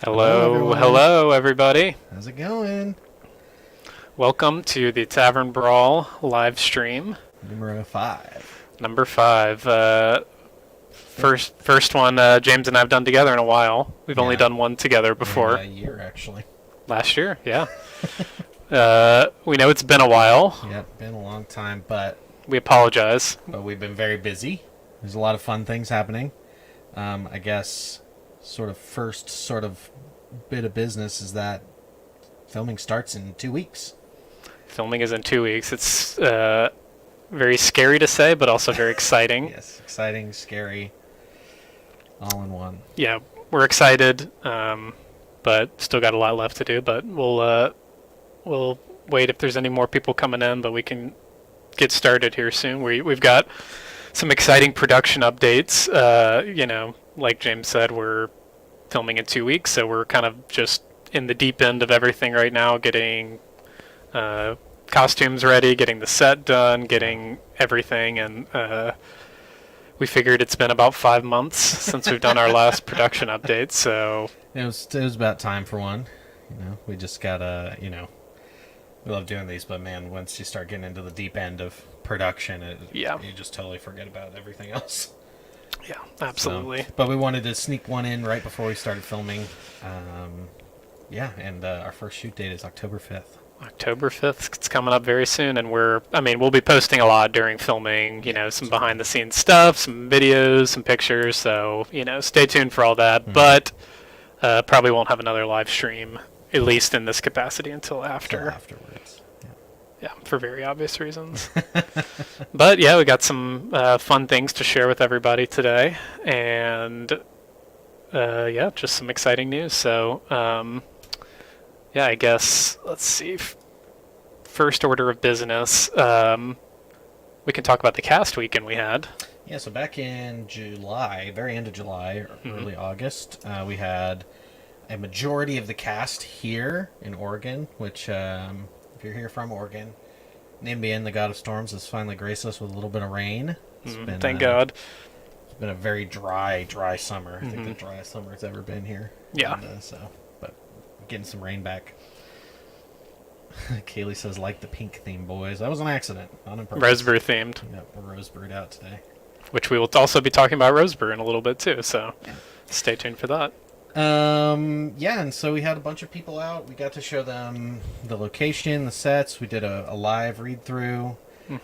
Hello, everyone. hello, everybody. How's it going? Welcome to the Tavern Brawl live stream, Numero 5. number 5. First one James and I have done together in a while. We've only Yeah. done one together before. A year, actually. Last year, yeah. We know it's been a while. Yep, been a long time, but We apologize. we've been very busy. There's a lot of fun things happening. I guess first bit of business is that filming starts in 2 weeks. Filming is in 2 weeks. It's very scary to say, but also very exciting. Yes, exciting, scary, all in one. Yeah, we're excited, but still got a lot left to do. But we'll wait if there's any more people coming in, but we can get started here soon. We've got some exciting production updates. Like James said, we're filming in 2 weeks, so we're kind of just in the deep end of everything right now, getting costumes ready, getting the set done, getting everything, and we figured it's been about 5 months since we've done our last production update, so It was about time for one. We just gotta, we love doing these, but man, once you start getting into the deep end of production, Yeah. you just totally forget about everything else. yeah, absolutely. But we wanted to sneak one in right before we started filming. And our first shoot date is October 5th. October 5th, it's coming up very soon, and we'll be posting a lot during filming, some behind the scenes stuff, some videos, some pictures, so, stay tuned for all that, but probably won't have another live stream, at least in this capacity, until after. Afterwards. Yeah, for very obvious reasons. But yeah, we got some fun things to share with everybody today, and just some exciting news, so, I guess, let's see. First order of business, we can talk about the cast weekend we had. Yeah, so back in July, very end of July, early August, we had a majority of the cast here in Oregon, which, if you're here from Oregon, Nimbian, the god of storms, has finally graced us with a little bit of rain. Thank God. It's been a very dry summer. I think the driest summer it's ever been here. Yeah. But getting some rain back. Kaylee says, like the pink theme, boys. That was an accident, not on purpose. Rosebrew themed, Yep, a rose brewed out today. which we will also be talking about Rosebrew in a little bit too, so stay tuned for that. And so we had a bunch of people out. We got to show them the location, the sets. We did a live read through.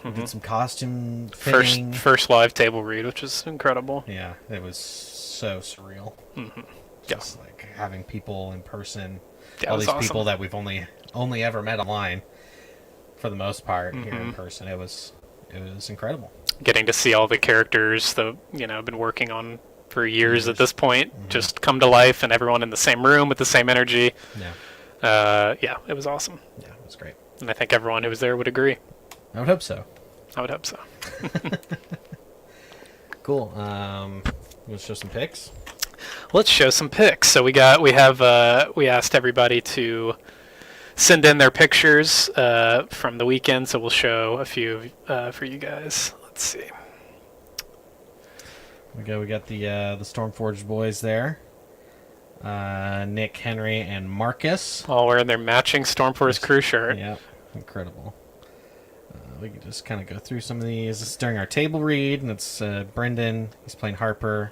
We did some costume fitting. First live table read, which is incredible. Yeah, it was so surreal. Mm-hmm. Just like having people in person. Yeah, All it was these awesome. people that we've only ever met online, for the most part, here in person. It was incredible. Getting to see all the characters that I've been working on for years at this point just come to life, and everyone in the same room with the same energy. Yeah, It was awesome, yeah, it was great. and I think everyone who was there would agree. I would hope so. I would hope so. Cool. Let's show some pics. Let's show some pics. So we asked everybody to send in their pictures from the weekend, so we'll show a few for you guys. Let's see. We got the Stormforged boys there. Nick, Henry, and Marcus. All wearing their matching Stormforce crew shirt. Yeah, incredible. We can just kind of go through some of these. This is during our table read, and it's Brendan, he's playing Harper,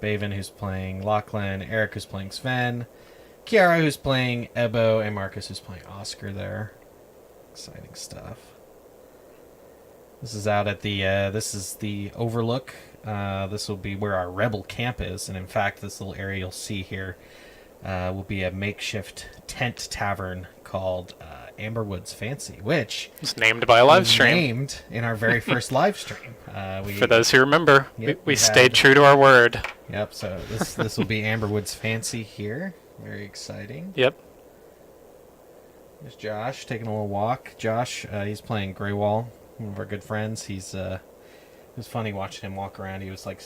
Baven, who's playing Lachlan, Eric, who's playing Sven, Kiara, who's playing Ebo, and Marcus, who's playing Oscar there. Exciting stuff. This is out at this is the Overlook. This will be where our Rebel camp is, and in fact, this little area you'll see here will be a makeshift tent tavern called Amberwood's Fancy, which It's named by a live was stream. named in our very first live stream. For those who remember, Yep, we we stayed had- true to our word. Yep, so this will be Amberwood's Fancy here. Very exciting. Yep. There's Josh taking a little walk. Josh, he's playing Greywall, one of our good friends. It was funny watching him walk around. He was like,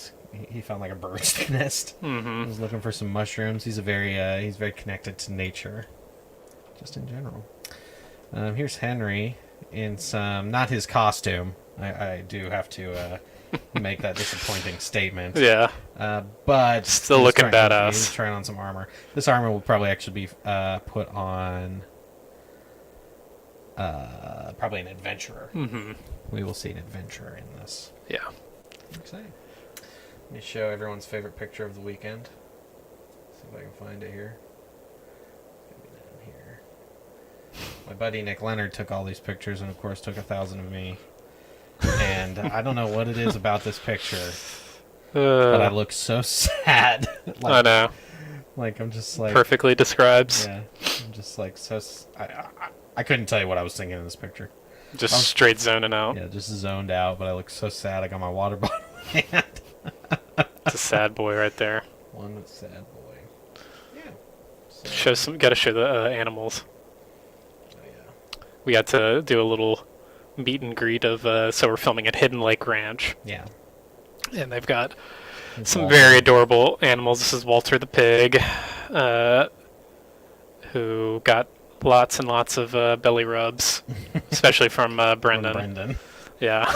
he found like a bird's nest. He was looking for some mushrooms. He's very connected to nature, just in general. Here's Henry in some, not his costume, I do have to make that disappointing statement. Yeah. But Still he's looking trying- badass. He's trying on some armor. This armor will probably actually be put on probably an adventurer. Mm-hmm. We will see an adventurer in this. Yeah. Exciting. Let me show everyone's favorite picture of the weekend. See if I can find it here. Maybe down here. My buddy Nick Leonard took all these pictures and, of course, took 1,000 of me. And I don't know what it is about this picture, but I look so sad. I know. Like, I'm just like... Perfectly describes. Yeah. I'm just like so... I couldn't tell you what I was thinking in this picture. Just straight zoning out. Yeah, just zoned out, but I look so sad. I got my water bottle in my hand. It's a sad boy right there. One sad boy. Yeah. So, Gotta show the animals. oh, yeah. We got to do a little meet and greet of, so we're filming at Hidden Lake Ranch. Yeah. And they've got some Walter. very adorable animals. This is Walter the pig, who got lots and lots of belly rubs, especially from Brendan. Brendan. Yeah.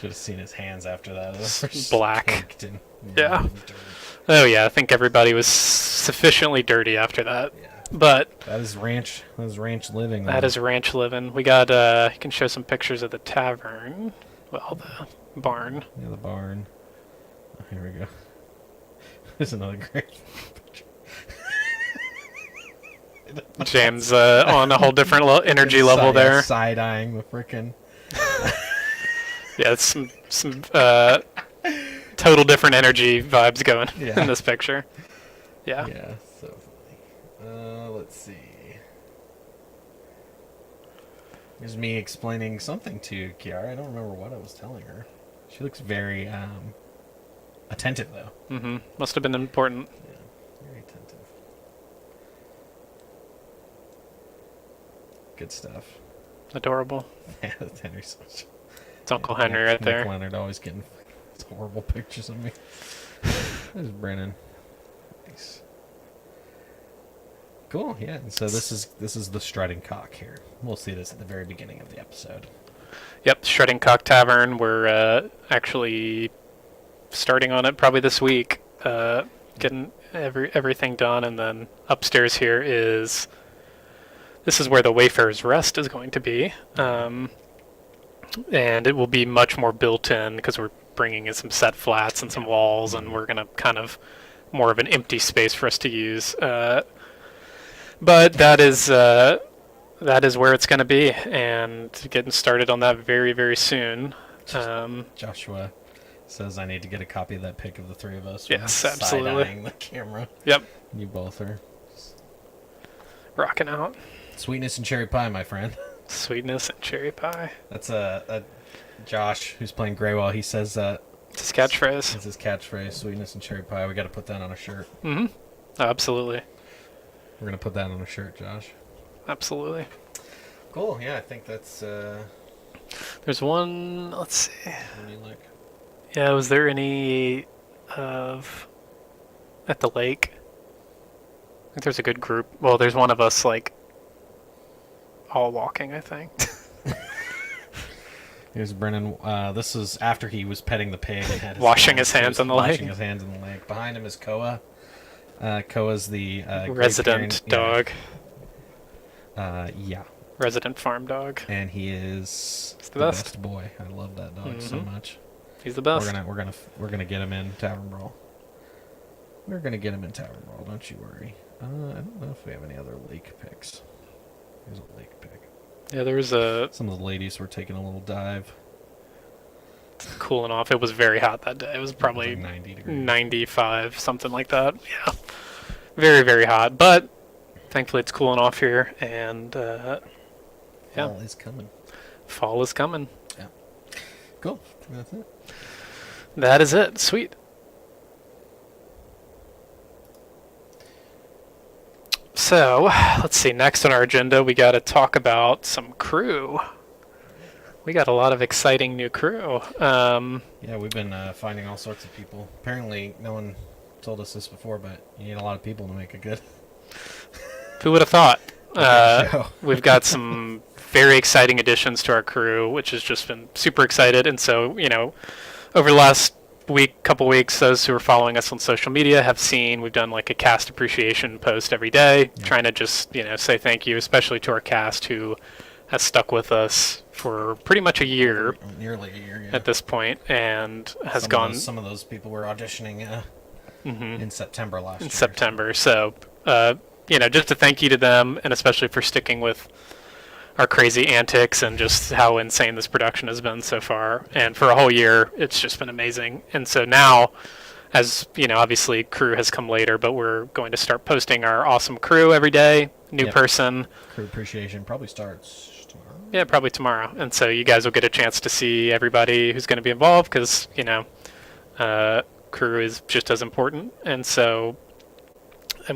Should have seen his hands after that. Just black. Caked in Yeah. dirt. Oh yeah, I think everybody was sufficiently dirty after that. Yeah. But That is ranch living. that though. is ranch living. We got you can show some pictures of the tavern. Well, the barn. Yeah, the barn. Oh, here we go. There's another great picture. James on a whole different energy level there. Side-eyeing the frickin'... Yeah, it's some total different energy vibes going Yeah. in this picture. Yeah. Yeah, so funny. Let's see. Here's me explaining something to Kiara. I don't remember what I was telling her. She looks very attentive, though. Mm-hmm. Must have been important. Yeah, very attentive. Good stuff. Adorable. Yeah, that's Henry's. It's Uncle Henry right Nick there. Leonard always getting these horrible pictures of me. There's Brennan. Nice. Cool. Yeah. And so this is the strutting cock here. We'll see this at the very beginning of the episode. Yep, Shredding Cock Tavern. We're actually starting on it probably this week. Getting everything done, and then upstairs here is... This is where the Wayfarer's Rest is going to be. And it will be much more built in because we're bringing in some set flats and some walls, and we're going to kind of more of an empty space for us to use. But that is where it's going to be, and getting started on that very, very soon. Joshua says I need to get a copy of that pic of the three of us. Yes, absolutely. Side-eyeing the camera. Yep, You both are. rocking out. Sweetness and cherry pie, my friend. Sweetness and cherry pie. That's Josh, who's playing Greywall. He says It's his catchphrase. it's his catchphrase, sweetness and cherry pie. We got to put that on a shirt. Mm-hmm. Absolutely. We're going to put that on a shirt, Josh. Absolutely. Cool. Yeah, I think that's There's one, let's see. what do you like? Yeah, was there any of at the lake? I think there's a good group. Well, there's one of us like all walking, I think. Here's Brennan. This is after he was petting the pig and had Washing his hands in the lake. Washing his hands in the lake. Behind him is Koa. Koa's the Great Resident Pyrenean- dog. Yeah. Resident farm dog. And he is He's the best. boy. I love that dog so Mhm. much. He's the best. We're gonna get him in Tavern Brawl. We're gonna get him in Tavern Brawl. Don't you worry. I don't know if we have any other lake picks. Here's a lake pick. Yeah, there was a Some of the ladies were taking a little dive. cooling off. It was very hot that day. It was probably It was like 90 degrees. 95, something like that. Yeah. Very, very hot. But thankfully it's cooling off here, and yeah, Fall is coming. fall is coming. Cool. That's it. That is it. Sweet. So, let's see. Next on our agenda, we got to talk about some crew. We got a lot of exciting new crew. Yeah, we've been finding all sorts of people. Apparently, no one told us this before, but you need a lot of people to make a good. Who would have thought? show. We've got some very exciting additions to our crew, which has just been super excited. And so, over the last couple weeks, those who are following us on social media have seen we've done like a cast appreciation post every day, trying to just, say thank you, especially to our cast who has stuck with us for pretty much a year. Nearly a year, yeah. At this point, and has Some of those people were auditioning in September last year. In September. So, just a thank you to them, and especially for sticking with our crazy antics and just how insane this production has been so far. And for a whole year, it's just been amazing. And so now, as obviously crew has come later, but we're going to start posting our awesome crew every day. New person. Crew appreciation probably starts tomorrow. Yeah, probably tomorrow. And so you guys will get a chance to see everybody who's going to be involved because, crew is just as important. And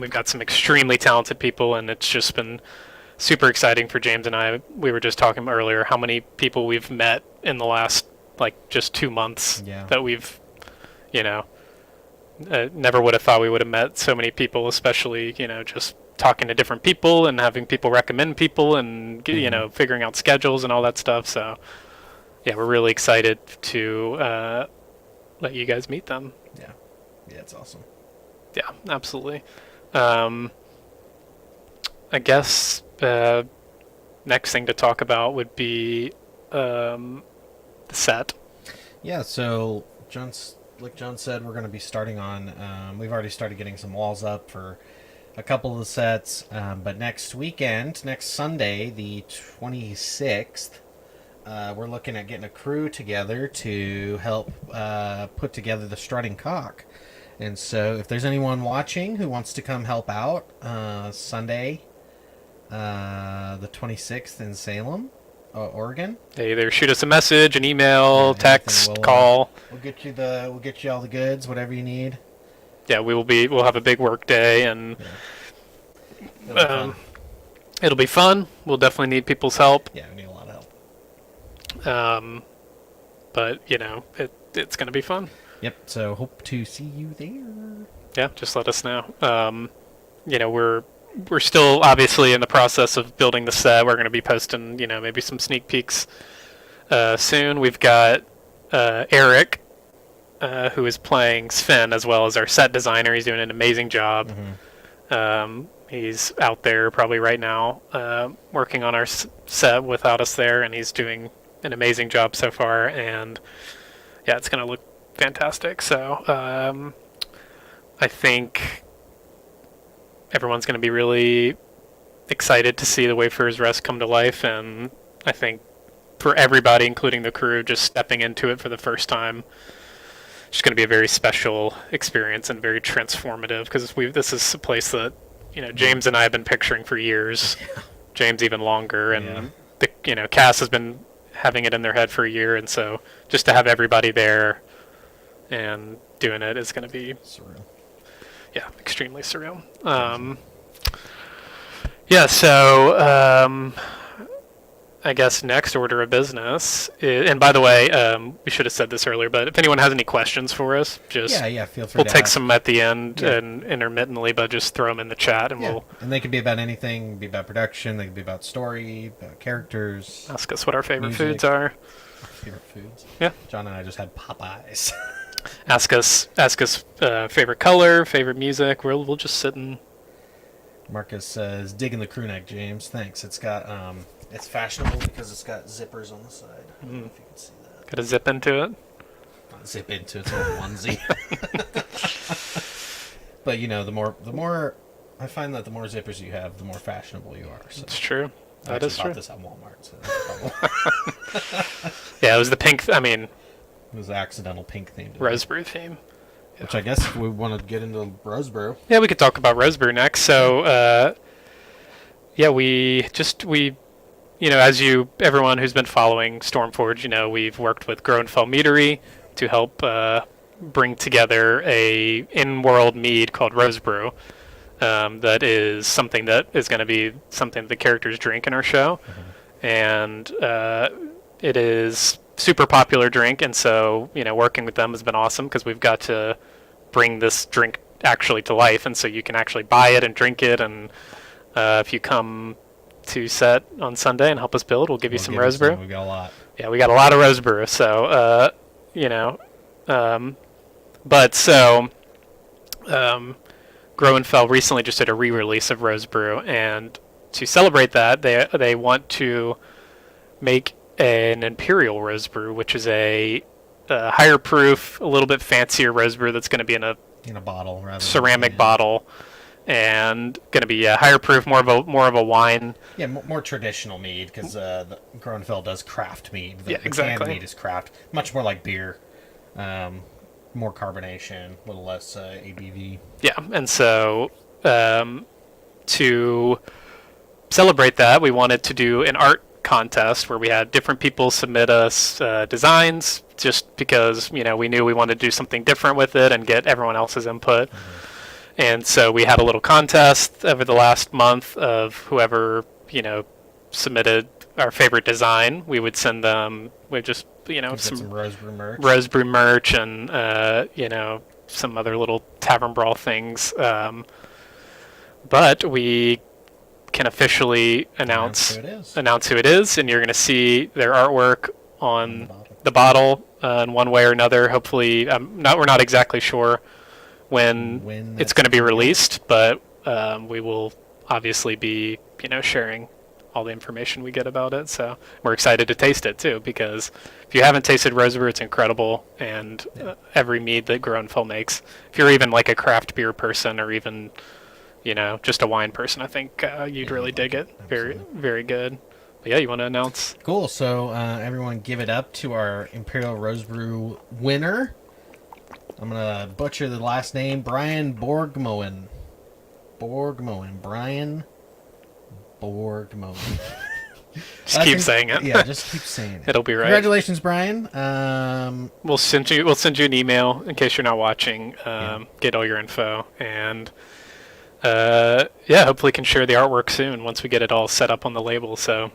we've got some extremely talented people, and it's just been super exciting for James and I. We were just talking earlier how many people we've met in the last, just 2 months that we've, never would have thought we would have met so many people, especially, just talking to different people and having people recommend people and, figuring out schedules and all that stuff. So, yeah, we're really excited to let you guys meet them. Yeah. Yeah, it's awesome. Yeah, absolutely. I guess next thing to talk about would be the set. Yeah, so like John said, we're going to be starting on. We've already started getting some walls up for a couple of the sets, but next Sunday, the 26th, we're looking at getting a crew together to help put together the strutting cock. And so if there's anyone watching who wants to come help out, Sunday, the 26th in Salem, Oregon. They either shoot us a message, an email, text, call. We'll get you all the goods, whatever you need. Yeah, we'll have a big work day, and it'll be fun. We'll definitely need people's help. Yeah, we need a lot of help. But it's going to be fun. Yep. So hope to see you there. Yeah, just let us know. We're still obviously in the process of building the set. We're going to be posting, maybe some sneak peeks soon. We've got Eric, who is playing Sven, as well as our set designer. He's doing an amazing job. Mm-hmm. He's out there probably right now working on our set without us there, and he's doing an amazing job so far. And yeah, it's going to look fantastic. So I think everyone's going to be really excited to see the Wayfarer's Rest come to life, and I think for everybody, including the crew, just stepping into it for the first time, it's going to be a very special experience and very transformative, because this is a place that James and I have been picturing for years. James even longer, and the cast has been having it in their head for a year, and so just to have everybody there and doing it is going to be surreal. Yeah, extremely surreal. So I guess next order of business and by the way, we should have said this earlier, but if anyone has any questions for us, just feel free. We'll take some at the end and intermittently, but just throw them in the chat, and and they could be about anything. Be about production. They could be about story, about characters. Ask us what our favorite foods are. Favorite foods. Yeah. John and I just had Popeyes. Ask us favorite color, favorite music. We'll just sit and. Marcus says, "Digging the crew neck, James. Thanks. It's got it's fashionable because it's got zippers on the side. I don't know if you can see that. Got to zip into it. Not zip into it. It's a little onesie. But the more I find that the more zippers you have, the more fashionable you are. So. That's true. That is true. I bought this at Walmart. So that's a problem. Yeah, it was the pink. It was the accidental pink theme. Rosebrew theme. Yeah. Which I guess we want to get into Rosebrew. Yeah, we could talk about Rosebrew next. So, as everyone who's been following Stormforge, we've worked with Groenfell Meadery to help bring together a in-world mead called Rosebrew. That is something that is going to be something the characters drink in our show. Mm-hmm. And it is super popular drink, and so working with them has been awesome because we've got to bring this drink actually to life, and so you can actually buy it and drink it, and if you come to set on Sunday and help us build. We'll give you some rose brew. We got a lot. Yeah, we got a lot of rose brew. So, you know, but so Groenfell recently just did a re-release of rose brew, and to celebrate that, they want to make an imperial rose brew, which is a higher proof, a little bit fancier rose brew that's going to be in a bottle, rather ceramic bottle, and going to be higher proof, more of a wine. Yeah, more traditional mead, because Groenfell does craft mead. Yeah, exactly. The canned mead is craft, much more like beer, more carbonation, a little less ABV. Yeah, and so to celebrate that, we wanted to do an art contest where we had different people submit us designs, just because we knew we wanted to do something different with it and get everyone else's input. And so we had a little contest over the last month of whoever submitted our favorite design. We would send them just some rose brew merch and some other little Tavern Brawl things, but we can officially announce who it is, and you're going to see their artwork on the bottle in one way or another. Hopefully, we're not exactly sure when it's going to be released, but we will obviously be sharing all the information we get about it. So we're excited to taste it too, because if you haven't tasted rose brew, it's incredible, and every mead that Groenfell makes, if you're even like a craft beer person or even just a wine person, I think you'd really dig it. Very, very good. But yeah, you want to announce? Cool. So everyone give it up to our Imperial Rose Brew winner. I'm going to butcher the last name. Brian Borgmoen. Brian Borgmoen. Just keep saying it. Yeah, just keep saying it. It'll be right. Congratulations, Brian. We'll send you an email in case you're not watching. Get all your info, and hopefully can share the artwork soon once we get it all set up on the label. So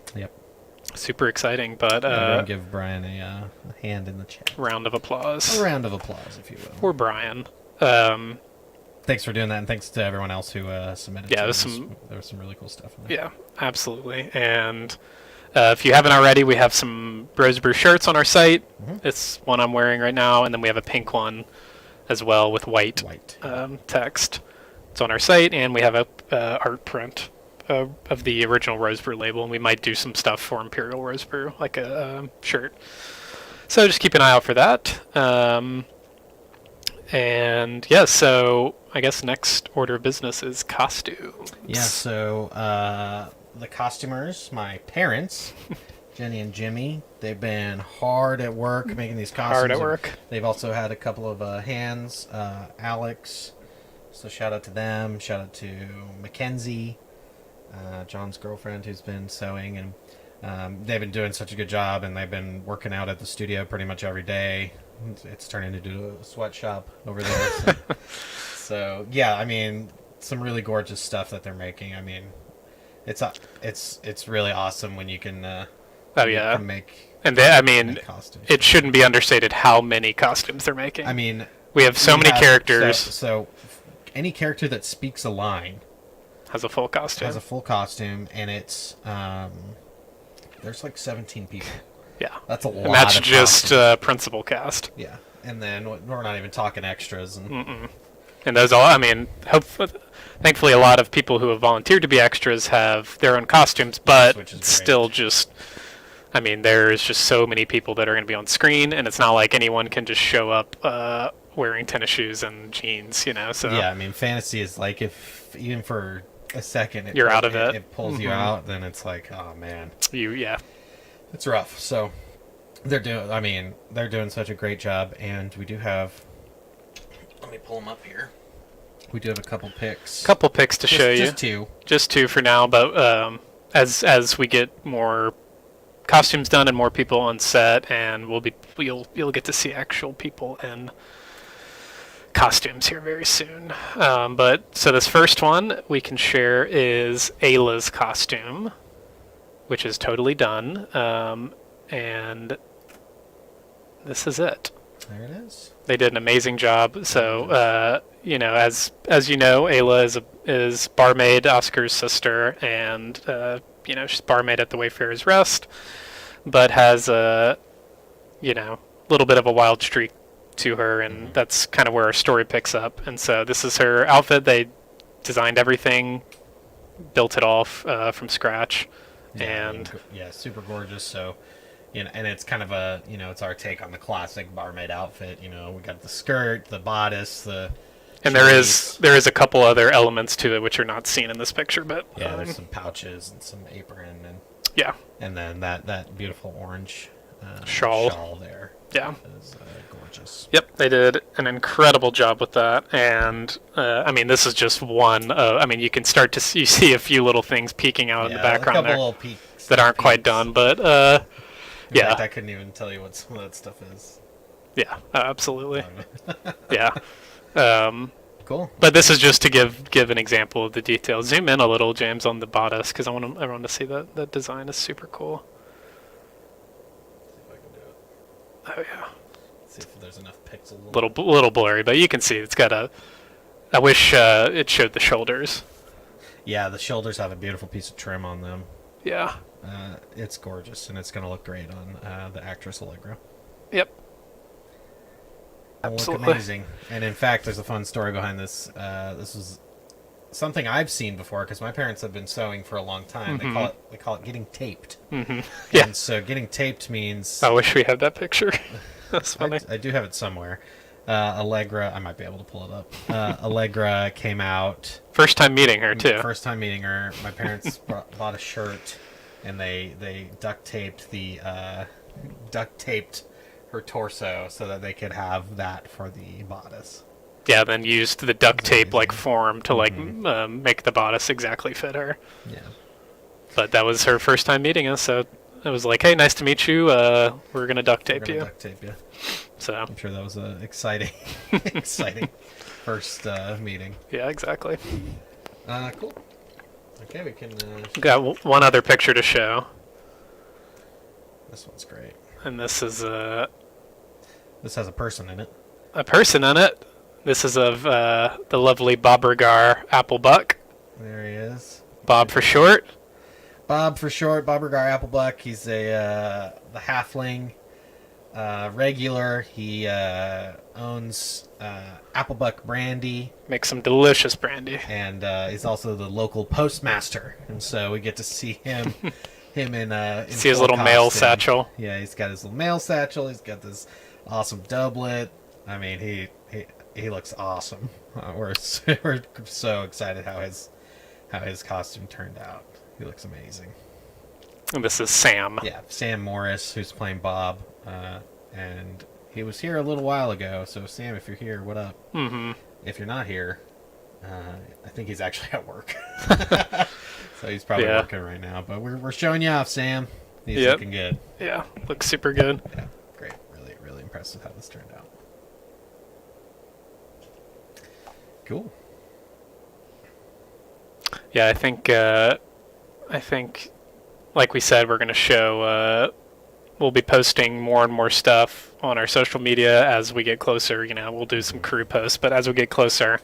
super exciting. But give Brian a hand in the chat. Round of applause. A round of applause, if you will, for Brian. Thanks for doing that, and thanks to everyone else who submitted. Yeah, there was some really cool stuff in there. Yeah, absolutely. And if you haven't already, we have some Rose Brew shirts on our site. It's one I'm wearing right now, and then we have a pink one as well with white text. It's on our site, and we have a art print of the original Rose Brew label, and we might do some stuff for Imperial Rose Brew, like a shirt. So just keep an eye out for that. And yeah, so I guess next order of business is costumes. Yeah, so the costumers, my parents, Jenny and Jimmy, they've been hard at work making these costumes. Hard at work. They've also had a couple of hands, Alex, so shout out to them. Shout out to Mackenzie, John's girlfriend, who's been sewing, and they've been doing such a good job, and they've been working out at the studio pretty much every day. It's turning into a sweatshop over there. So yeah, I mean, some really gorgeous stuff that they're making. I mean, it's really awesome when you can make. And costumes. It shouldn't be understated how many costumes they're making. I mean, we have so many characters. So any character that speaks a line has a full costume. And it's there's like 17 people. Yeah, that's a lot. And that's just principal cast. Yeah, and then we're not even talking extras. And those all. I mean, thankfully, a lot of people who have volunteered to be extras have their own costumes, but still, just. I mean, there's just so many people that are going to be on screen, and it's not like anyone can just show up wearing tennis shoes and jeans, So yeah, I mean, fantasy is like if even for a second you're out of it, it pulls you out, then it's like, oh man, it's rough. So they're doing such a great job, and we do have. Let me pull them up here. We do have a couple picks. To show you. Just two for now, but as we get more costumes done and more people on set, and you'll get to see actual people in costumes here very soon. But so this first one we can share is Ayla's costume, which is totally done, and this is it. There it is. They did an amazing job. So as you know, Ayla is barmaid Oscar's sister, and she's barmaid at the Wayfarer's Rest, but has a, little bit of a wild streak to her, and that's kind of where our story picks up. And so this is her outfit. They designed everything, built it all from scratch, and super gorgeous. So, and it's kind of a, it's our take on the classic barmaid outfit. We got the skirt, the bodice, and there is a couple other elements to it which are not seen in this picture, but there's some pouches and some apron, and then that beautiful orange shawl there. Yeah, is gorgeous. Yep, they did an incredible job with that, and this is just one. You can start to see a few little things peeking out in the background there that aren't quite done, but in fact, I couldn't even tell you what some of that stuff is. Yeah, absolutely. Yeah. Cool. But this is just to give an example of the details. Zoom in a little, James, on the bodice, because I want everyone to see that that design is super cool. See if I can do it. Oh yeah. See if there's enough pixels. Little blurry, but you can see it's got a. I wish it showed the shoulders. Yeah, the shoulders have a beautiful piece of trim on them. Yeah. It's gorgeous, and it's going to look great on the actress Allegra. Yep. Absolutely. Look amazing. And in fact, there's a fun story behind this. This was something I've seen before because my parents have been sewing for a long time. Mm-hmm. They call it getting taped. Mm-hmm. Yeah. And so getting taped means. I wish we had that picture. That's funny. I do have it somewhere. Allegra, I might be able to pull it up. Allegra came out. First time meeting her too. First time meeting her. My parents bought a shirt, and they duct taped her torso so that they could have that for the bodice. Yeah, then used the duct tape like form to make the bodice exactly fit her. Yeah. But that was her first time meeting us, so it was like, hey, nice to meet you. We're gonna duct tape you. Duct tape you. So I'm sure that was an exciting first meeting. Yeah, exactly. Cool. Okay, we can. Got one other picture to show. This one's great. And this is This has a person in it. a person in it. This is of the lovely Bob Regar Applebuck. There he is. Bob for short. Bob for short. Bob Regar Applebuck. He's the halfling regular. He owns Applebuck Brandy. Makes some delicious brandy. And he's also the local postmaster. And so we get to see him. Him in see his little mail satchel. Yeah, he's got his little mail satchel. He's got this awesome doublet. I mean, he looks awesome. We're so excited how his costume turned out. He looks amazing. And this is Sam. Yeah, Sam Morris, who's playing Bob, and he was here a little while ago. So Sam, if you're here, what up? Mm-hmm. If you're not here, I think he's actually at work. So he's probably working right now. But we're showing you off, Sam. He's looking good. Yeah, looks super good. Yeah, great. Really, really impressed with how this turned out. Cool. Yeah, I think, like we said, we're going to show. We'll be posting more and more stuff on our social media as we get closer. We'll do some crew posts, but as we get closer,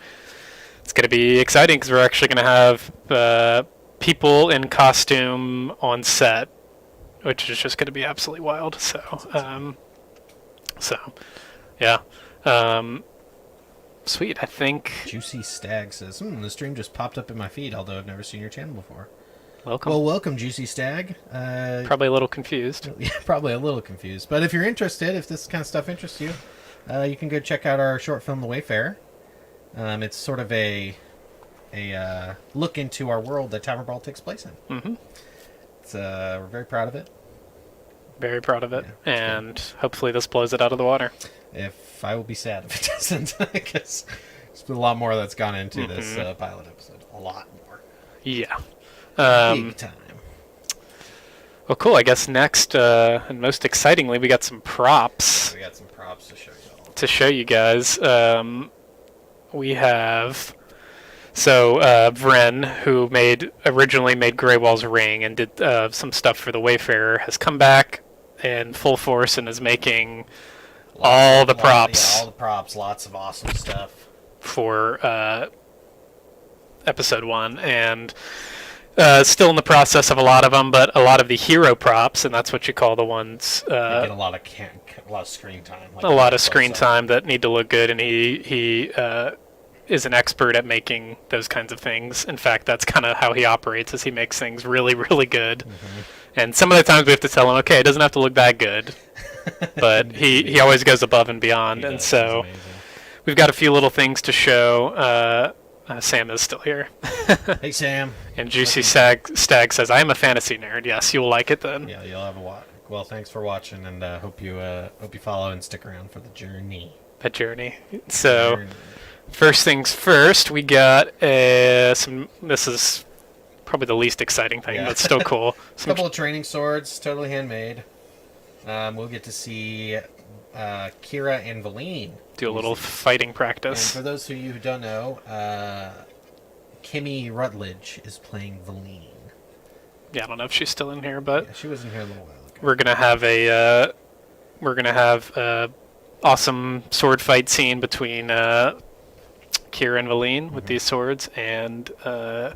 it's going to be exciting because we're actually going to have people in costume on set, which is just going to be absolutely wild. So, yeah. Sweet, I think. Juicy Stag says, the stream just popped up in my feed, although I've never seen your channel before. Welcome. Well, welcome, Juicy Stag. Probably a little confused. Yeah, probably a little confused. But if you're interested, if this kind of stuff interests you, you can go check out our short film, The Wayfarer. It's sort of a look into our world that Tavern Brawl takes place in. Mm-hmm. We're very proud of it. Very proud of it. Yeah, and hopefully this blows it out of the water. If I will be sad if it doesn't, because there's been a lot more that's gone into this pilot episode. A lot more. Yeah. Big time. Well, cool. I guess next, and most excitingly, we got some props. We got some props to show you all. To show you guys. We have... So, Vren, who originally made Greywall's Ring and did some stuff for the Wayfarer, has come back in full force and is making all the props. Yeah, all the props. Lots of awesome stuff. For episode 1. And Still in the process of a lot of them, but a lot of the hero props, and that's what you call the ones. They get a lot of screen time. Like A lot of screen time that need to look good, and he is an expert at making those kinds of things. In fact, that's kind of how he operates, is he makes things really, really good. Mm-hmm. And some of the times we have to tell him, okay, it doesn't have to look that good, but he always goes above and beyond. He And does. so He's amazing. we've got a few little things to show. Sam is still here. Hey, Sam. And Juicy Stag says, I am a fantasy nerd. Yes, you will like it then. Yeah, you'll have a watch. Well, thanks for watching, and hope you follow and stick around for the journey. A journey. So, first things first, we got some. This is probably the least exciting thing, Yeah. but still cool. A couple of training swords, totally handmade. We'll get to see Kira and Valine Do a little fighting And practice. for those of you who don't know, Kimmy Rutledge is playing Valine. Yeah, I don't know if she's still in here, but Yeah, she was in here a little while ago. we're gonna have a awesome sword fight scene between Kira and Valine with these swords, and yeah,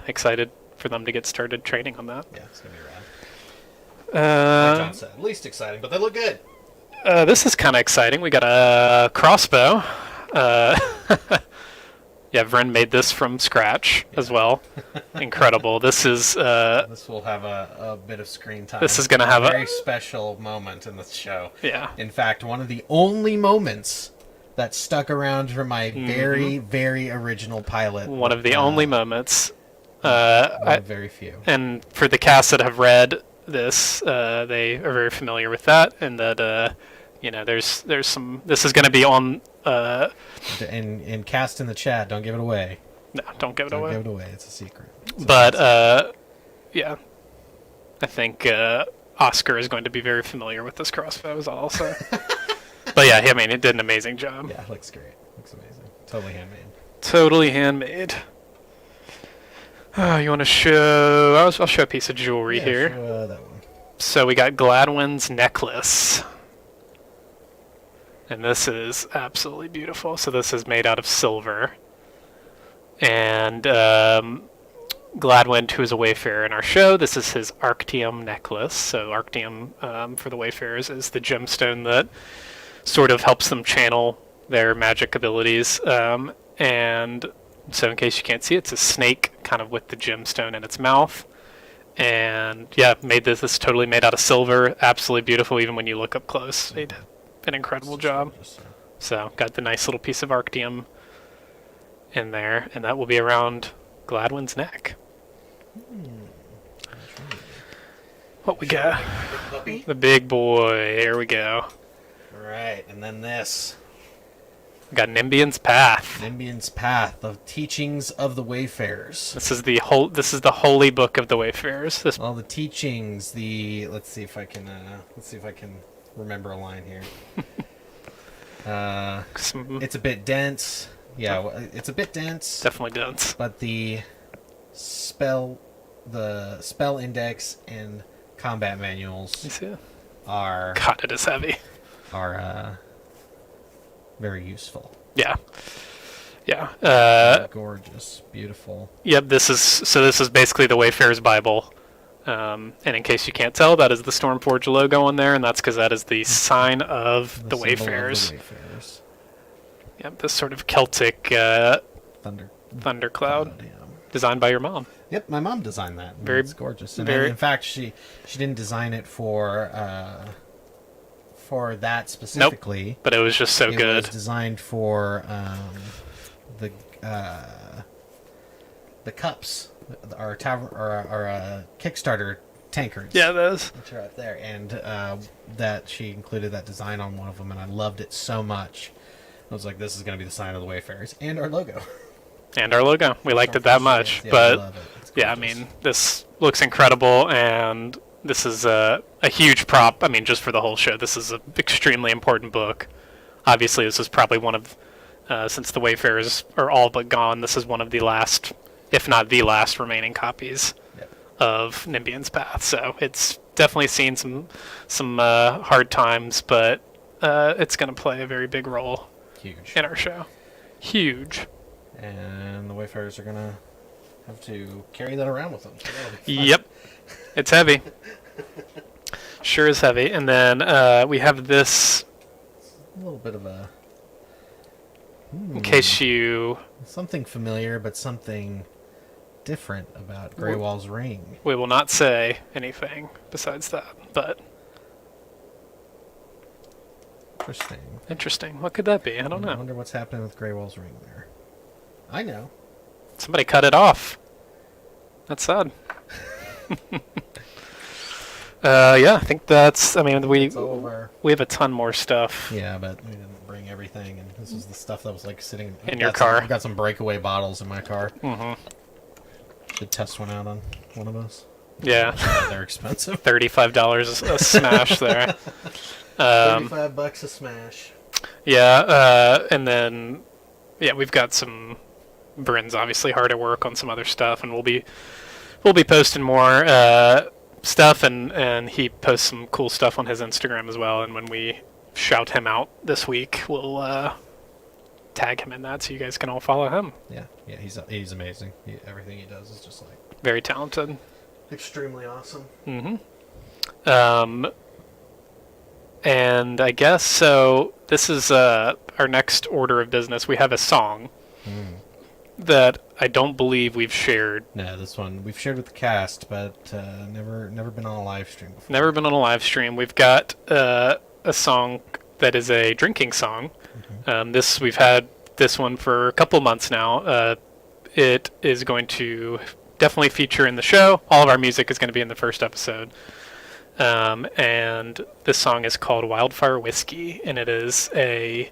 excited for them to get started training on that. Yeah, it's gonna be rad. Like Uh, John said, least exciting, but they look good. this is kind of exciting. We got a crossbow. Yeah, Vren made this from scratch as well. Incredible. This is This will have a bit of screen time. This is gonna have a- very special moment in the show. yeah. In fact, one of the only moments that stuck around from my very, very original pilot. One of the Uh, only moments. One I, of very few. and for the cast that have read this, they are very familiar with that, and that you know, there's some. This is going to be on. And cast in the chat, don't give it away. No, don't give it Don't away. give it away. It's a secret. But yeah, I think Oscar is going to be very familiar with this crossbow. Is all I'll say. But yeah, I mean, it did an amazing job. Yeah, it looks great. Looks amazing. Totally handmade. Totally handmade. Oh, you want to show? I'll show a piece of jewelry Yeah, here. show, that one. So we got Gladwyn's necklace. And this is absolutely beautiful. So this is made out of silver. And Gladwyn, who is a Wayfarer in our show, this is his Arctium necklace. So Arctium, for the Wayfarers, is the gemstone that sort of helps them channel their magic abilities. And so in case you can't see, it's a snake kind of with the gemstone in its mouth. And yeah, this is totally made out of silver. Absolutely beautiful, even when you look up close. They did an incredible job. So got the nice little piece of Arctium in there, and that will be around Gladwyn's neck. What we got? Puppy. The big boy. Here we go. All right, and then this. We got Nimbian's Path. Nimbian's Path, the teachings of the Wayfarers. This is the holy book of the Wayfarers. This All the teachings, let's see if I can remember a line here. It's a bit dense. Yeah, it's a bit dense. definitely dense. But the spell index and combat You manuals see it? are God, it is heavy. very useful. Yeah. Yeah. Gorgeous, beautiful. Yep. This is basically the Wayfarer's Bible. And in case you can't tell, that is the Stormforge logo on there, and that's because that is the sign of the symbol of Wayfarers. the Wayfarers. Yep. This sort of Celtic thundercloud, Yeah. designed by your mom. Yep, my mom designed that. Very- It's gorgeous. And very- in fact, she didn't design it for that specifically. But it was just so It good. was designed for the cups, our Kickstarter tankards. Yeah, those. Which are up there, and that she included that design on one of them, and I loved it so much. I was like, "This is going to be the sign of the Wayfarers and our logo." And our logo. We liked it that much. Yeah, I But love it. It's yeah, I gorgeous. mean, this looks incredible, and this is a huge prop. I mean, just for the whole show, this is an extremely important book. Obviously, this is probably one of, since the Wayfarers are all but gone, this is one of the last, if not the last, remaining copies Yep. of Nimbian's Path. So it's definitely seen some hard times, but it's going to play a very big role Huge. in our show. Huge. And the Wayfarers are gonna have to carry that around with them. So that'll be fun. Yep. It's heavy. Sure is heavy. And then we have this, A little bit of a... in case you... Something familiar, but something different about Greywall's ring. We will not say anything besides that, but... Interesting. What could that be? I don't I know. wonder what's happening with Greywall's ring there. I know. Somebody cut it off. That's sad. Yeah, I think that's... I mean, we have a ton more stuff. Yeah, but we didn't bring everything, and this is the stuff that was like sitting in your car. I've got some breakaway bottles in my car. Mm-hmm. Should test one out on one of us. Yeah. They're expensive. $35 a smash there. $35 a smash. Yeah, and then we've got some... Bryn's obviously hard at work on some other stuff, and we'll be posting more stuff, and he posts some cool stuff on his Instagram as well. And when we shout him out this week, we'll tag him in that so you guys can all follow him. Yeah, he's amazing. Everything he does is just like very talented, extremely awesome. Mm-hmm. And I guess so. This is our next order of business. We have a song that I don't believe we've shared. No, this one we've shared with the cast, but never been on a live stream before. Never been on a live stream. We've got a song that is a drinking song. We've had this one for a couple months now. It is going to definitely feature in the show. All of our music is going to be in the first episode. And this song is called Wildfire Whiskey, and it is a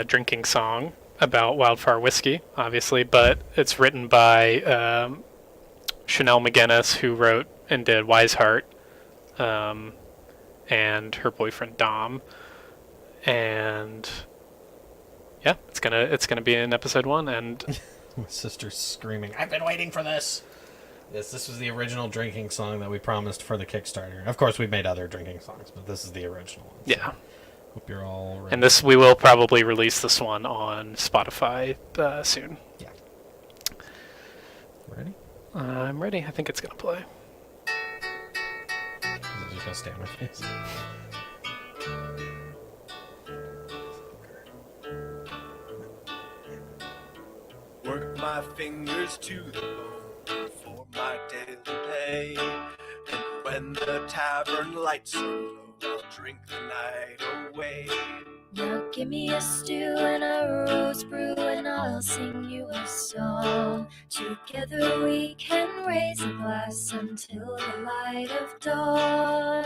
drinking song about Wildfire Whiskey, obviously, but it's written by Chanel McGinnis, who wrote and did Wiseheart, and her boyfriend Dom, and yeah, it's gonna be in episode 1. And my sister's screaming, "I've been waiting for this!" Yes, this was the original drinking song that we promised for the Kickstarter. Of course, we've made other drinking songs, but this is the original one. So yeah. Hope you're all ready. And we will probably release this one on Spotify soon. Yeah. Ready? I'm ready. I think it's going to play. Is it just going to stay on my face? Work my fingers to the bone for my daily pay. And when the tavern lights are low, I'll drink the night away. Now give me a stew and a rose brew and I'll sing you a song. Together we can raise a glass until the light of dawn.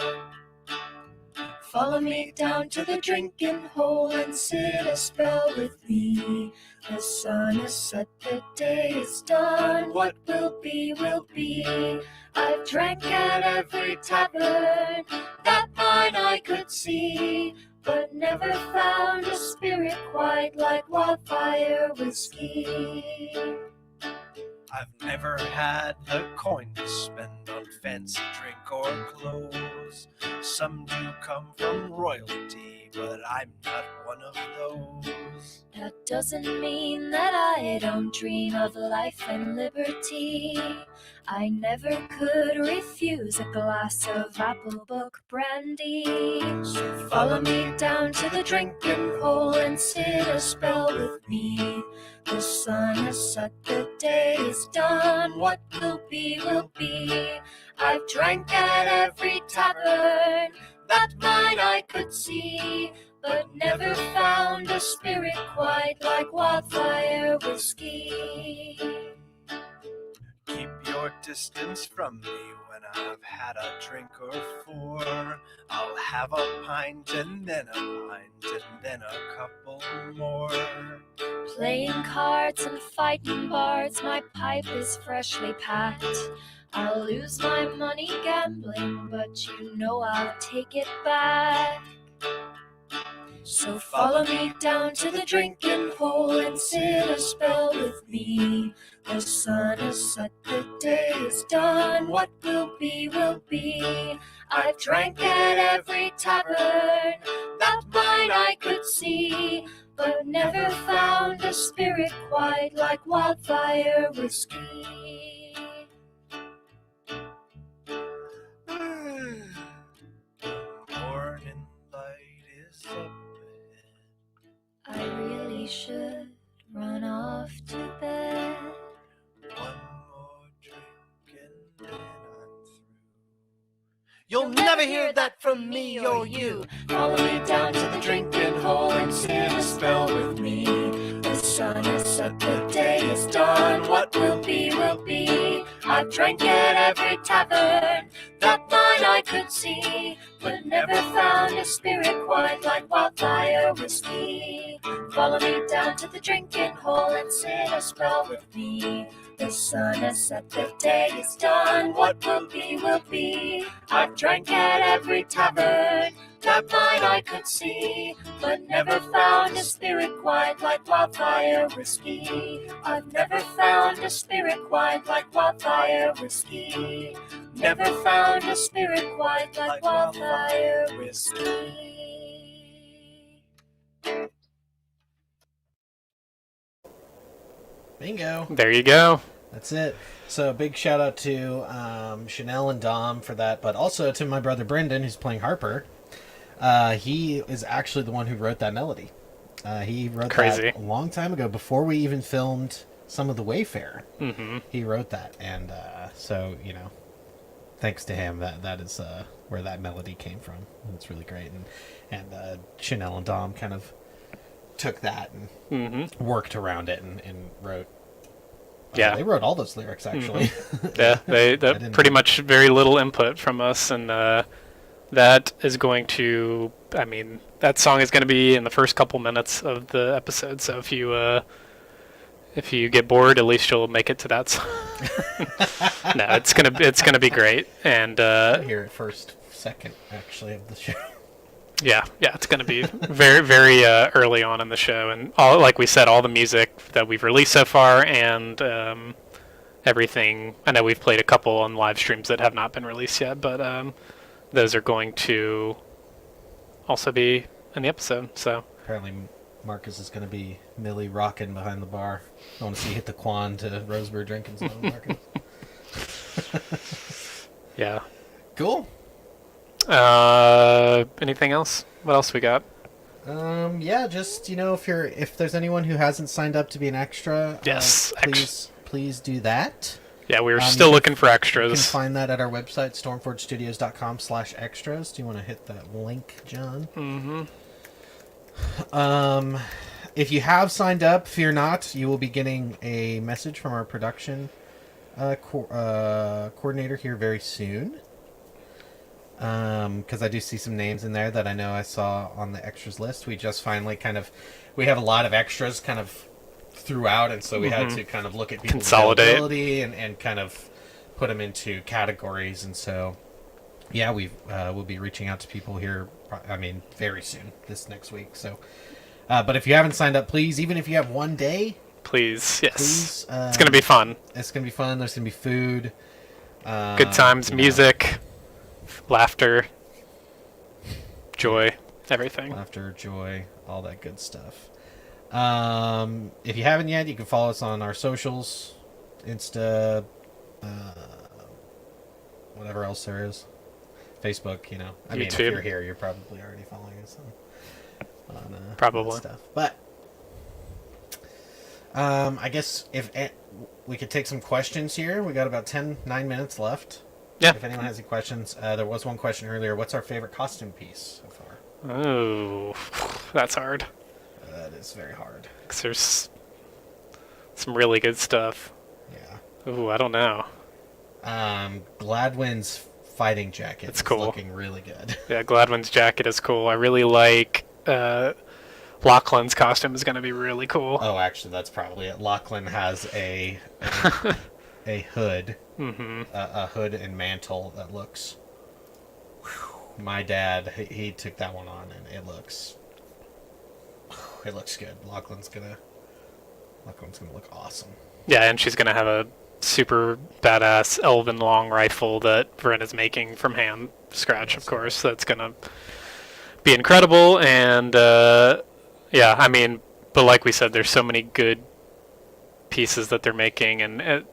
Follow me down to the drinking hole and sit a spell with me. The sun is set, the day is done. What will be, will be. I've drank at every tavern that mine eye could see, but never found a spirit quite like Wildfire Whiskey. I've never had the coin to spend on fancy drink or clothes. Some do come from royalty, but I'm not one of those. That doesn't mean that I don't dream of life and liberty. I never could refuse a glass of Applebook brandy. So follow me down to the drinking hole and sit a spell with me. The sun has set, the day is done. What will be, will be. I've drank at every tavern that mine eye could see, but never found a spirit quite like Wildfire Whiskey. Keep your distance from me when I've had a drink or four. I'll have a pint and then a pint and then a couple more. Playing cards and fighting bards, my pipe is freshly packed. I'll lose my money gambling, but you know I'll take it back. So follow me down to the drinking hole and sit a spell with me. The sun is set, the day is done. What will be, will be. I've drank at every tavern that mine eye could see, but never found a spirit quite like wildfire whiskey. Morning light is up ahead. I really should run off to bed. One more drink and then I'm through. You'll never hear that from me or you. Follow me down to the drinking hole and sit a spell with me. The sun is set, the day is done. What will be, will be. I've drank at every tavern that mine I could see, but never found a spirit quite like wildfire whiskey. Follow me down to the drinking hole and sit a spell with me. The sun is set, the day is done. What will be, will be. I've drank at every tavern that mine I could see, but never found a spirit quite like wildfire whiskey. I've never found a spirit quite like wildfire whiskey. Never found a spirit quite like wildfire whiskey. Bingo. There you go. That's it. So big shout out to Chanel and Dom for that, but also to my brother Brendan, who's playing Harper. He is actually the one who wrote that melody. He wrote Crazy. that a long time ago, before we even filmed some of the Wayfarer. Mm-hmm. He wrote that, and so thanks to him, that is where that melody came from. It's really great, and Chanel and Dom kind of took that and worked around it and wrote. Yeah, they wrote all those lyrics actually. Yeah, they pretty much very little input from us, and that is going to. I mean, that song is going to be in the first couple minutes of the episode. So if you get bored, at least you'll make it to that song. No, it's gonna be great, and hear it first, second actually of the show. Yeah, it's going to be very, very early on in the show, and all, like we said, all the music that we've released so far, and everything. I know we've played a couple on live streams that have not been released yet, but those are going to also be in the episode. So apparently, Marcus is going to be Millie rocking behind the bar. I want to see you hit the Quan to Rosebeer drinking some, Marcus. Yeah. Cool. Anything else? What else we got? Yeah, just if there's anyone who hasn't signed up to be an extra, Yes, please do that. Yeah, we were still looking for You extras. can find that at our website, stormforgestudios.com/extras. Do you want to hit that link, John? Mm-hmm. If you have signed up, fear not. You will be getting a message from our production coordinator here very soon. Because I do see some names in there that I know I saw on the extras list. We just finally we have a lot of extras kind of throughout, and so we had to kind of look at people's Consolidate. availability and kind of put them into categories. And so, yeah, we'll be reaching out to people here, very soon, this next week. So, but if you haven't signed up, please, even if you have one day, Please, yes. please. It's going to be fun. It's going to be fun. There's going to be food. Good times, music, laughter, joy, everything. Laughter, joy, all that good stuff. If you haven't yet, you can follow us on our socials, Insta, whatever else there is, Facebook. I mean, if YouTube. you're here, you're probably already following us on Probably. that stuff. But I guess if we could take some questions here. We got about 9 minutes left. Yeah. If anyone has any questions, there was one question earlier. What's our favorite costume piece so far? Oh, that's hard. That is very hard. 'Cause there's some really good stuff. Yeah. Ooh, I don't know. Gladwin's fighting jacket It's is cool. looking really good. Yeah, Gladwin's jacket is cool. I really like Lachlan's costume is going to be really cool. Oh, actually, that's probably it. Lachlan has a hood, a hood and mantle that looks. Whew, my dad, he took that one on, and it looks good. Lachlan's gonna look awesome. Yeah, and she's going to have a super badass elven long rifle that Vren is making from hand scratch, of course. That's going to be incredible. And yeah, I mean, but like we said, there's so many good pieces that they're making, and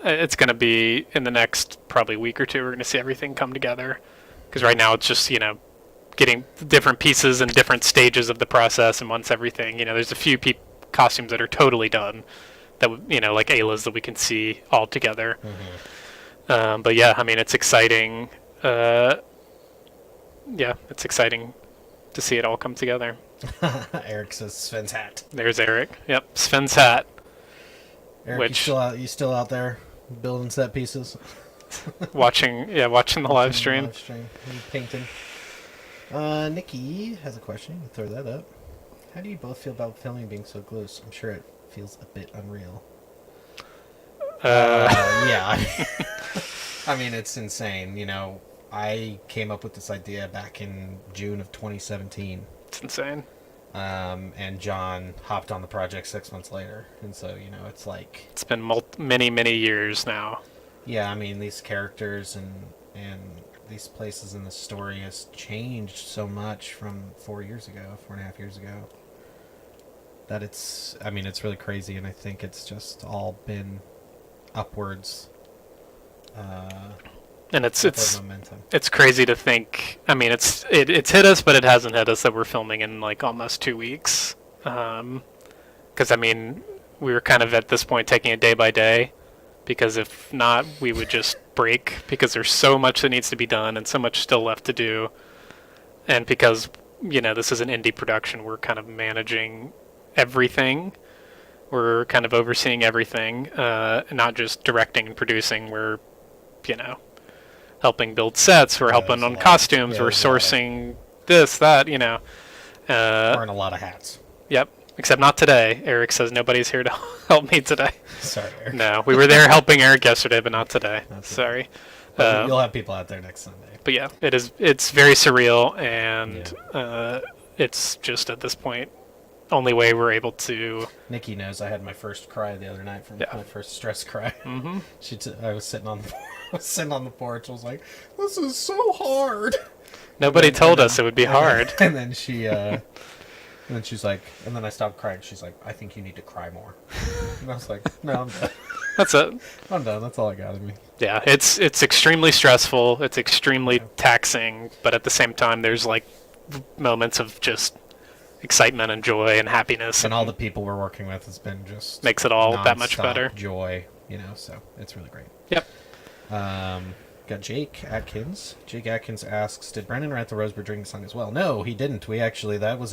it's going to be in the next probably week or two. We're going to see everything come together, because right now it's just getting different pieces and different stages of the process. And once everything, there's a few costumes that are totally done, that like Ayla's, that we can see all together. But yeah, I mean, it's exciting. Yeah, it's exciting to see it all come together. Eric says Sven's hat. There's Eric. Yep, Sven's hat. Eric, you still out there building set pieces? watching the live stream. You painting. Nikki has a question. You can throw that up. How do you both feel about filming being so close? I'm sure it feels a bit unreal. Yeah. I mean, it's insane. I came up with this idea back in June of 2017. It's insane. And John hopped on the project 6 months later. And so, it's like... It's been many, many years now. Yeah, I mean, these characters and these places in the story has changed so much from 4.5 years ago, that it's really crazy, and I think it's just all been upwards. And it's momentum. It's crazy to think. I mean, it's hit us, but it hasn't hit us that we're filming in like almost 2 weeks. Because I mean, we were kind of at this point taking it day by day, because if not, we would just break, because there's so much that needs to be done and so much still left to do. And because this is an indie production, we're kind of managing everything. We're kind of overseeing everything, not just directing and producing. We're helping build sets, we're helping on costumes, we're sourcing this, that, wearing a lot of hats. Yep, except not today. Eric says nobody's here to help me today. Sorry, Eric. No, we were there helping Eric yesterday, but not today. Sorry. You'll have people out there next Sunday. But yeah, it's very surreal, and it's just at this point only way we're able to... Nikki knows I had my first cry the other night, my first stress cry. Mm-hmm. I was sitting on the porch. I was like, "This is so hard." Nobody told us it would be hard. And then she's like, and then I stopped crying. She's like, "I think you need to cry more." And I was like, "No, I'm done. That's it. I'm done. That's all I got in me." Yeah, it's extremely stressful. It's extremely taxing, but at the same time, there's like moments of just excitement and joy and happiness, and all the people we're working with has been just makes it all that much better. Joy, so it's really great. Yep. Got Jake Atkins. Jake Atkins asks, "Did Brendan write the Rosebud Drinking Song as well?" No, he didn't. That was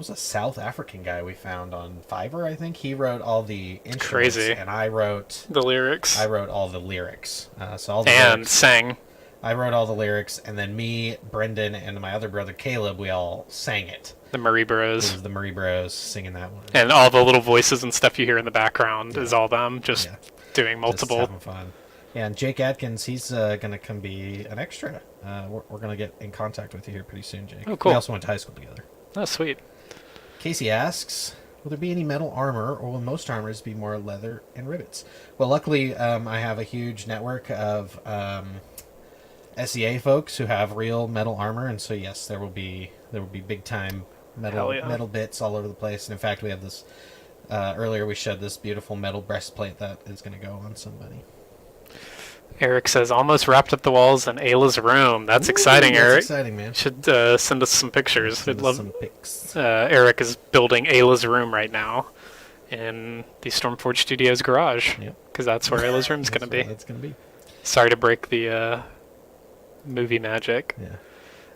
a South African guy we found on Fiverr, I think. He wrote all the instruments, crazy, and I wrote the lyrics. I wrote all the lyrics. So all the and lyrics, sang. I wrote all the lyrics, and then me, Brendan, and my other brother Caleb, we all sang it. The Murray Bros. It was the Murray Bros singing that one. And all the little voices and stuff you hear in the background is all them, just doing multiple. Just having fun. Yeah, and Jake Atkins, he's going to come be an extra. We're going to get in contact with you here pretty soon, Jake. Oh, cool. We also went to high school together. Oh, sweet. Casey asks, will there be any metal armor, or will most armors be more leather and rivets? Well, luckily, I have a huge network of SEA folks who have real metal armor, and so yes, there will be big time metal bits all over the place. And in fact, we have this earlier we showed this beautiful metal breastplate that is going to go on somebody. Eric says almost wrapped up the walls in Ayla's room. That's exciting, that's Eric. Exciting, man. Should send us some pictures. We'd love some pics. Eric is building Ayla's room right now in the Stormforge Studios garage, because that's where Ayla's room is going to be. That's going to be. Sorry to break the movie magic. Yeah.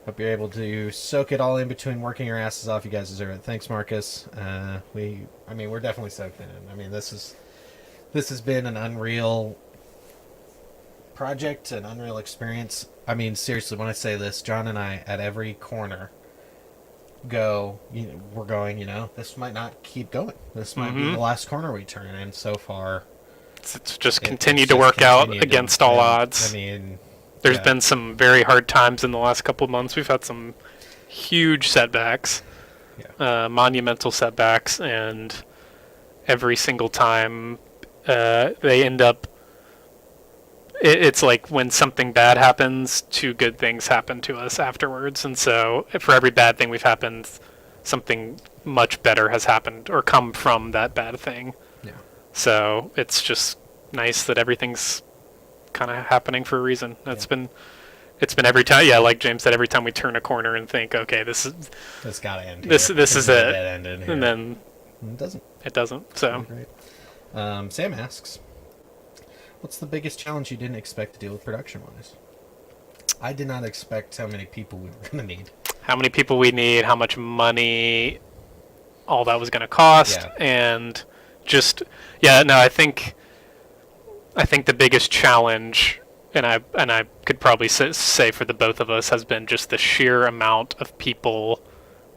Hope you're able to soak it all in between working your asses off. You guys deserve it. Thanks, Marcus. We're definitely soaked in it. I mean, this has been an unreal project, an unreal experience. I mean, seriously, when I say this, John and I, at every corner, we're going, this might not keep going. This might be the last corner we turn, and so far... It's just continued to work out against all odds. I mean... There's been some very hard times in the last couple of months. We've had some huge setbacks, monumental setbacks, and every single time they end up... It's like when something bad happens, 2 good things happen to us afterwards. And so for every bad thing we've happened, something much better has happened or come from that bad thing. Yeah. So it's just nice that everything's kind of happening for a reason. It's been every time, like James said, every time we turn a corner and think, okay, this got to end. This is it, Dead end here. and then it doesn't. It doesn't. So great. Sam asks, "What's the biggest challenge you didn't expect to deal with production-wise?" I did not expect how many people we were going to need. How many people we need, how much money, all that was going to cost, Yeah. and just I think the biggest challenge, and I could probably say for the both of us, has been just the sheer amount of people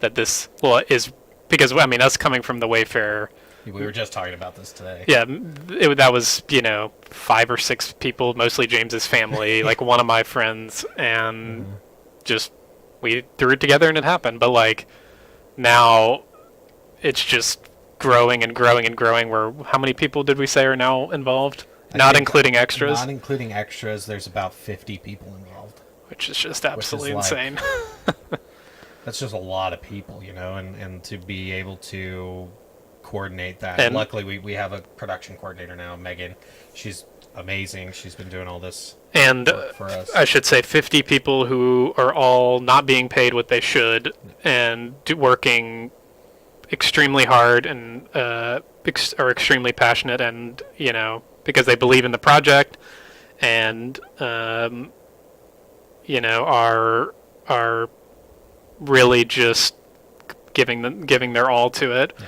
that this is, because I mean, us coming from the Wayfarer. We were just talking about this today. Yeah, that was 5 or 6 people, mostly James's family, like one of my friends, and just we threw it together and it happened. But like now, it's just growing and growing and growing. Where how many people did we say are now involved? Not including extras. Not including extras, there's about 50 people involved. Which is just absolutely insane. That's just a lot of people, and to be able to coordinate that. And luckily, we have a production coordinator now, Megan. She's amazing. She's been doing all this work for us. I should say 50 people who are all not being paid what they should and working extremely hard and are extremely passionate and, because they believe in the project and, are really just giving their all to it. Yeah.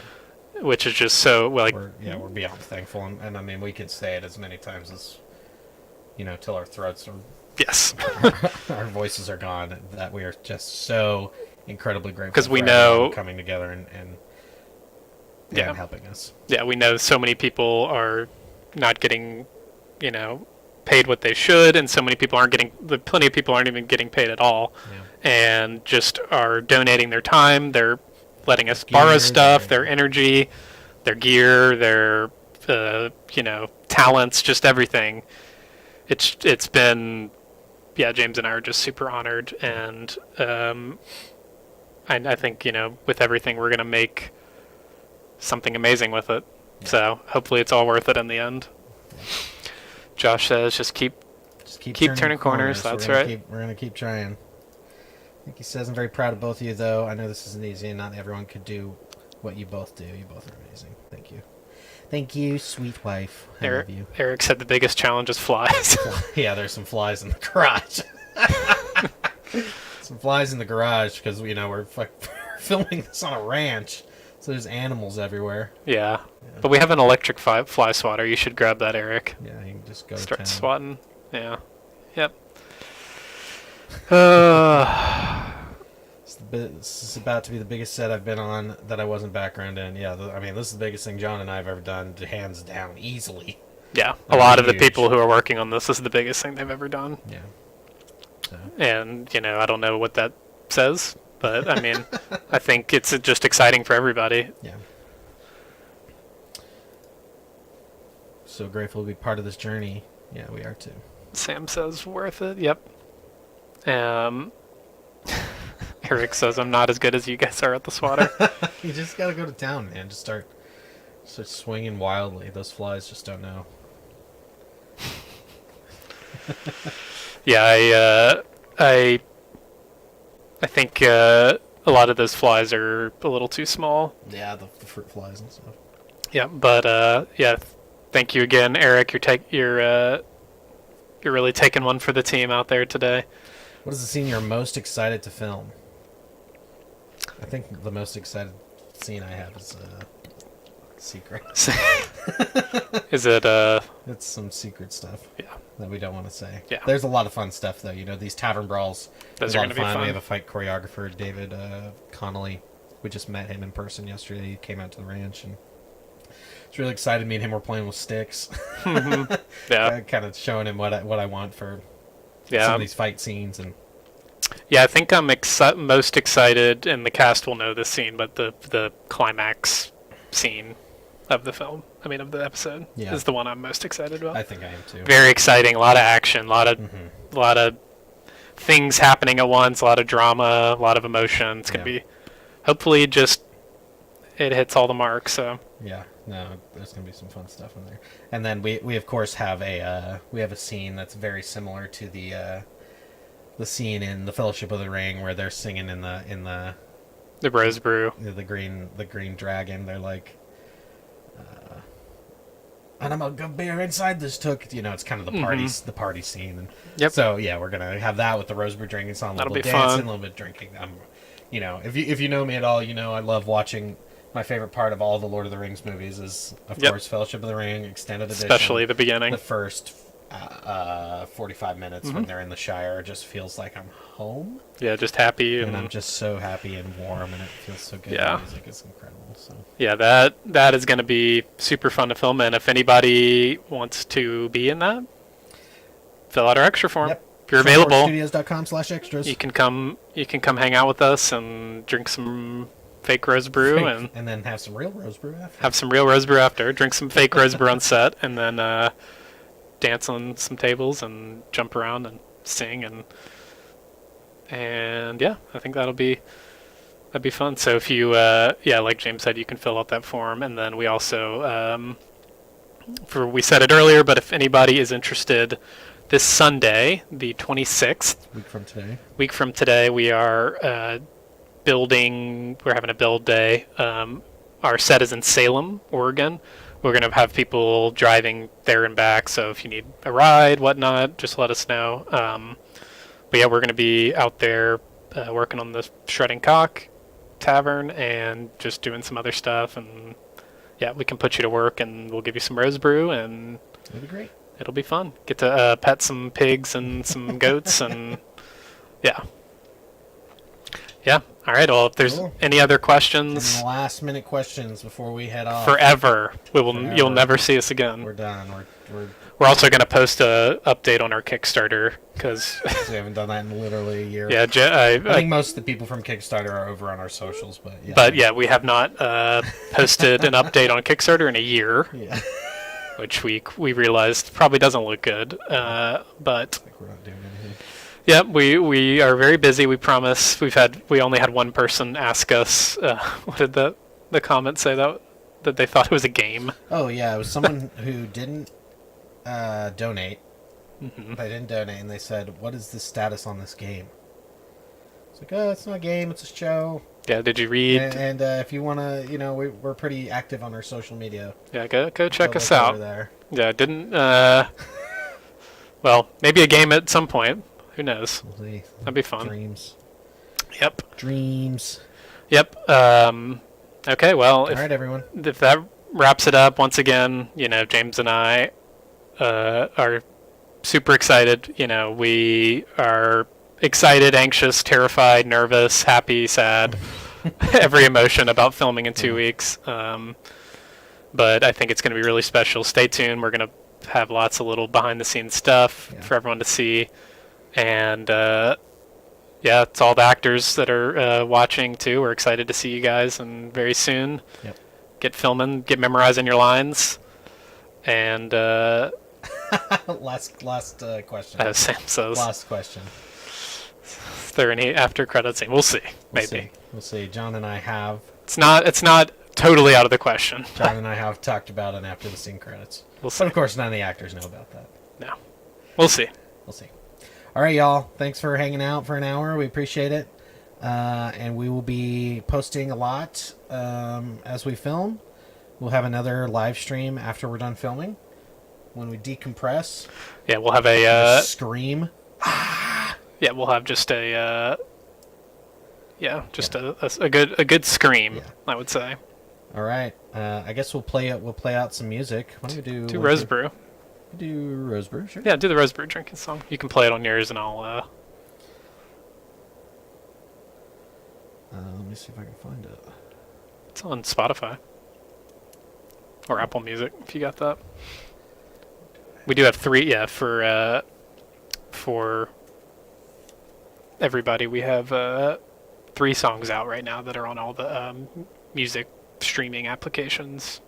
Which is just so we're beyond thankful, and I mean we could say it as many times as till our throats are our voices are gone, that we are just so incredibly grateful because we know coming together and helping us. Yeah, we know so many people are not getting paid what they should, and so many people plenty of people aren't even getting paid at all, and just are donating their time. They're letting us borrow stuff, their energy, their gear, their talents, just everything. It's been James and I are just super honored, and I think with everything we're gonna make something amazing with it. Yeah. So hopefully it's all worth it in the end. Yeah. Josh says just keep turning corners. That's right. We're gonna keep trying. I think he says, "I'm very proud of both of you, though. I know this isn't easy, and not everyone could do what you both do. You both are amazing. Thank you. Thank you, sweet wife. I love you." Eric said the biggest challenge is flies. Yeah, there's some flies in the garage. Some flies in the garage because, we're filming this on a ranch, so there's animals everywhere. Yeah. But we have an electric fly swatter. You should grab that, Eric. Yeah, you can just go start to town. Swatting. Yeah. Yep. This is about to be the biggest set I've been on that I wasn't background in. Yeah, this is the biggest thing John and I have ever done, hands down, easily. Yeah, a lot of the people who are working on this is the biggest thing they've ever done. Yeah. So. And, I don't know what that says, but, I mean, I think it's just exciting for everybody. Yeah. So grateful to be part of this journey. Yeah, we are too. Sam says worth it. Yep. Eric says I'm not as good as you guys are at the swatter. You just gotta go to town, man. Just start swinging wildly. Those flies just don't know. Yeah, I think a lot of those flies are a little too small. Yeah, the fruit flies and stuff. Yeah, but thank you again, Eric. You're really taking one for the team out there today. What is the scene you're most excited to film? I think the most excited scene I have is secret. Is it? It's some secret stuff. Yeah. That we don't want to say. Yeah. There's a lot of fun stuff though. These Tavern Brawls. Those are going to be fun. We have a fight choreographer, David Connolly. We just met him in person yesterday. He came out to the ranch, and it's really excited. Me and him were playing with sticks. Mm-hmm. Yeah. Kind of showing him what I want for some of these fight scenes. And yeah, I think I'm most excited, and the cast will know this scene, but the climax scene of the film, of the episode, is the one I'm most excited about. I think I am too. Very exciting, a lot of action, a lot of things happening at once, a lot of drama, a lot of emotion. It's going to be hopefully just it hits all the marks. So Yeah, no, there's gonna be some fun stuff in there. And then we of course have a scene that's very similar to the scene in the Fellowship of the Ring where they're singing in the Rose Brew. the green dragon. They're like, and I'm gonna be inside this took. You know, it's kind of the party scene. And Yep. So yeah, we're gonna have that with the Rose Brew drinking song. A That'll little bit be dancing, fun. a little bit drinking. You know, if you know me at all, you know I love watching. My favorite part of all the Lord of the Rings movies is, of Yep. course, Fellowship of the Ring, extended edition. Especially the beginning. The first 45 minutes when they're in the Shire just feels like I'm home. Yeah, just happy And I'm and just so happy and warm, and it feels so good. Yeah. The music is incredible. So yeah, that is going to be super fun to film. And if anybody wants to be in that, fill out our extra form. Yep. If you're available, Studios.com/extras. you can come hang out with us and drink some fake rose brew and then have some real rose brew after. have some real rose brew after. Drink some fake rose brew on set, and then dance on some tables and jump around and sing and yeah, I think that'd be fun. So if you like James said, you can fill out that form, and then we also we said it earlier, but if anybody is interested, this Sunday, the 26th, week from today, we are building. We're having a build day. Our set is in Salem, Oregon. We're going to have people driving there and back, so if you need a ride, whatnot, just let us know. But yeah, we're going to be out there working on the Shredding Cock Tavern and just doing some other stuff. And yeah, we can put you to work, and we'll give you some rose brew, and It'll be great. it'll be fun. Get to pet some pigs and some goats, and yeah. Yeah. All right. Well, if there's Cool. any other And questions, last minute questions before we head off. forever, you'll Forever. never see us again. We're done. We're also going to post a update on our Kickstarter because We haven't done that in literally a year. yeah, I think most of the people from Kickstarter are over on our socials, but yeah. but yeah, we have not posted an update on Kickstarter in a year, Yeah. which we realized probably doesn't look good. But Like we're not doing anything. yeah, we are very busy. We promise. We only had one person ask us. What did the comment say that they thought it was a game? Oh yeah, it was someone who didn't donate. Mm-hmm. They didn't donate, and they said, "What is the status on this game?" It's like, "Oh, it's not a game; it's a show." Yeah, did you read? And if you want to, you know, we're pretty active on our social media. Yeah, go check So us look out. over there. Yeah, didn't. Well, maybe a game at some point. Who knows? We'll see. That'd be fun. Dreams. Yep. Yep. Okay. Well, All right, everyone. if that wraps it up, once again, you know, James and I are super excited. You know, we are excited, anxious, terrified, nervous, happy, sad, every emotion about filming in 2 weeks. But I think it's going to be really special. Stay tuned. We're going to have lots of little behind-the-scenes stuff for everyone to see. And yeah, it's all the actors that are watching too. We're excited to see you guys, and very soon, get filming, get memorizing your lines, and last question. as Sam says, Last question. is there any after credit scene? We'll see. Maybe We'll see. John and I have it's not totally out of the question. talked about an after the scene credits. We'll But see. of course, none of the actors know about that. No, we'll see. We'll see. All right, y'all. Thanks for hanging out for an hour. We appreciate it. And we will be posting a lot as we film. We'll have another live stream after we're done filming. When we decompress, Yeah, we'll have a scream. yeah, we'll have just a a good scream. Yeah. I would say. All right. I guess we'll play out some music. Why don't we do Do Rose Brew. Do Rose Brew, sure. Yeah, do the Rose Brew drinking song. You can play it on yours, and I'll. Let me see if I can find it. It's on Spotify or Apple Music if you got that. We do have 3. Yeah, for everybody, we have 3 songs out right now that are on all the music streaming applications.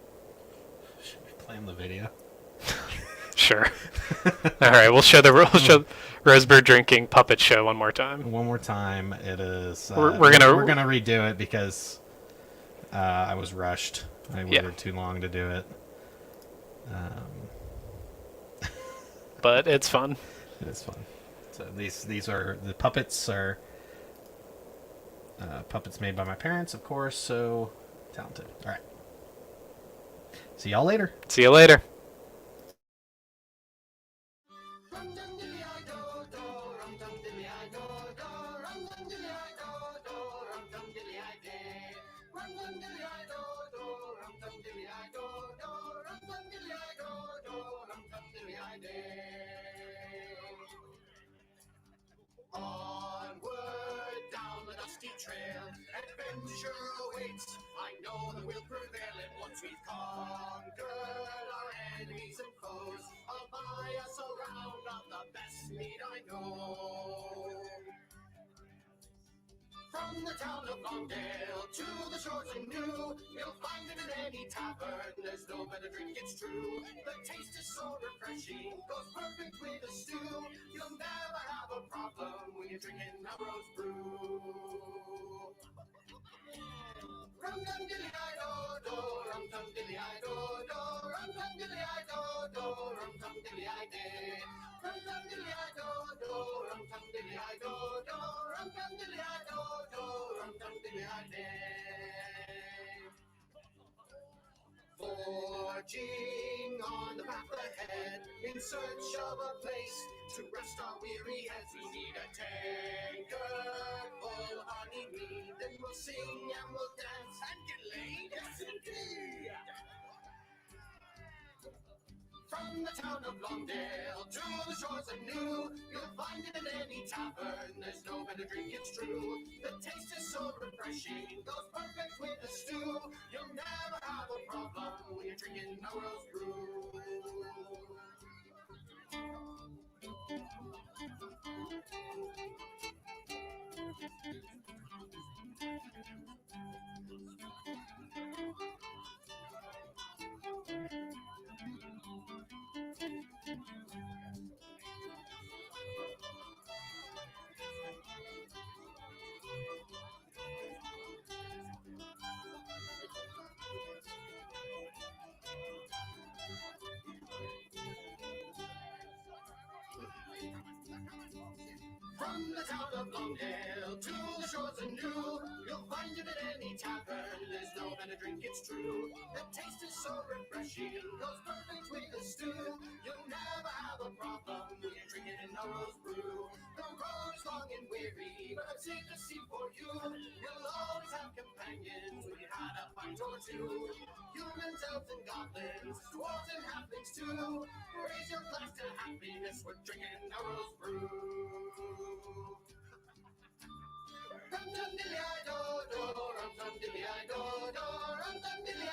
Should we play the video? Sure. All right, we'll show Rose Brew drinking puppet show one more time. One more time. It is. We're gonna redo it because I was rushed. I waited too long to do it. But it's fun. It's fun. So these are the puppets are puppets made by my parents, of course. So talented. All right. See y'all later. See you later. Onward down the dusty trail, adventure awaits. I know that we'll prevail, and once we've conquered our enemies and foes, I'll buy us a round of the best meat I know. From the town of Longdale to the shores of New, you'll find it in any tavern. There's no better drink, it's true. The taste is so refreshing, goes perfect with a stew. You'll never have a problem when you're drinking a rose brew. Rum dum dilly I do do, rum dum dilly I do do, rum dum dilly I do do, rum dum dilly I day. Rum dum dilly I do do, rum dum dilly I do do, rum dum dilly I do do, rum dum dilly I day. Forging on the path ahead, in search of a place to rest our weary heads. We need a tankard full of honey mead, then we'll sing and we'll dance and get laid. Yes, indeed. From the town of Longdale to the shores of New, you'll find it in any tavern. There's no better drink, it's true. The taste is so refreshing, goes perfect with a stew. You'll never have a problem when you're drinking a rose brew. From the town of Longdale to the shores of New, you'll find it at any tavern. There's no better drink, it's true. The taste is so refreshing, goes perfect with a stew. You'll never have a problem when you're drinking a rose brew. The road is long and weary, but I've saved a seat for you. You'll always have companions when you had a pint or two. Humans, elves, and goblins, dwarves and halflings too. Raise your glass to happiness, we're drinking a rose brew. Rum dum dilly I do do, rum dum dilly I do do, rum dum dilly